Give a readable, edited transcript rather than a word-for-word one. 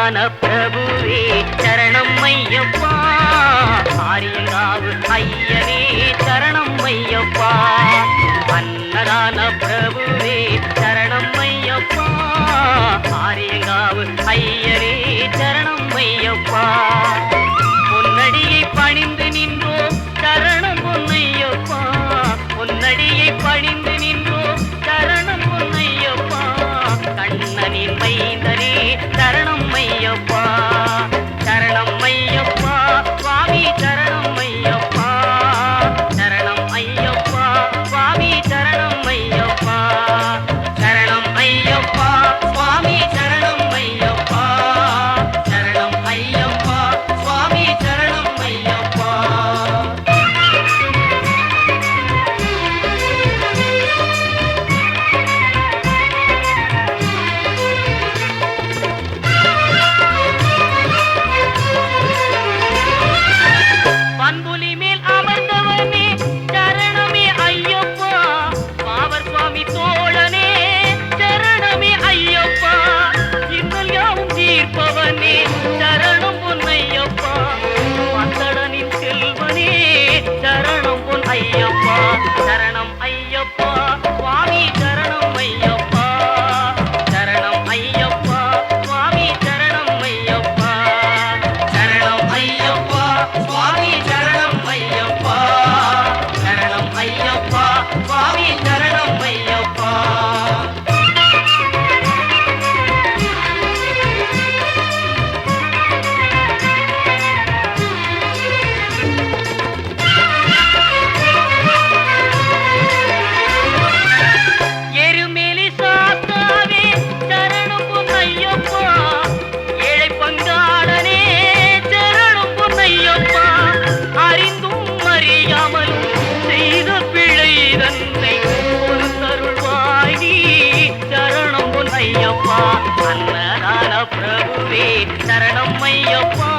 அன்னதான பிரபுவே சரணம் ஐயப்பா, ஆரியங்காவு ஐயனே சரணம் ஐயப்பா. அன்னதான பிரபுவே சரணம் ஐயப்பா, ஆரியங்காவு ஐயனே சரணம் ஐயப்பா. பொன்னடியை பணிந்து நின்றோம் சரணம் பொன்னையப்பா, பொன்னடியை பணிந்து நின்றோம் சரணம் பொன்னையப்பா. கண்ணனின் மைந்தனே சரணம் ஐயப்பா, சரணம் ஐயப்பா சுவாமி சரணம் ஐயப்பா, சரணம் ஐயப்பா சுவாமி சரணம் ஐயப்பா, சரணம் ஐயப்பா சுவாமி சரணம் ஐயப்பா, சரணம் ஐயப்பா சுவாமி சரணம் ஐயப்பா. பண்புலி மேல் அமர்ந்தவனே சரணமே ஐயப்பா, பாவர் சுவாமி தோழனே சரணமே ஐயப்பா. இன்னல் யாவும் தீர்ப்பவனே சரணம் பொன்னையப்பா, மந்தடனின் செல்வனே சரணம் பொன் ஐயப்பா, சரணம் ஐயப்பா சுவாமி சரணம் ஐயப்பா, சரணம் ஐயப்பா சுவாமி சரணம் ஐயப்பா, சரணம் ஐயப்பா சுவாமி சரணம் ஐயப்பா, சரணம் ஐயப்பா சுவாமி சரணம் ஐயப்பா. எருமேலி சாத்தாவே சரணம் பொன்னையப்பா, ஏழை பங்காளனே சரணம் பொன்னையப்பா. அறிந்தும் அறியாமலும் செய்த பிழை தன்னை பொறுத்தருள்வாய் நீ சரணம் பொன்னையப்பா. அன்னதான பிரபுவே சரணம் ஐயப்பா,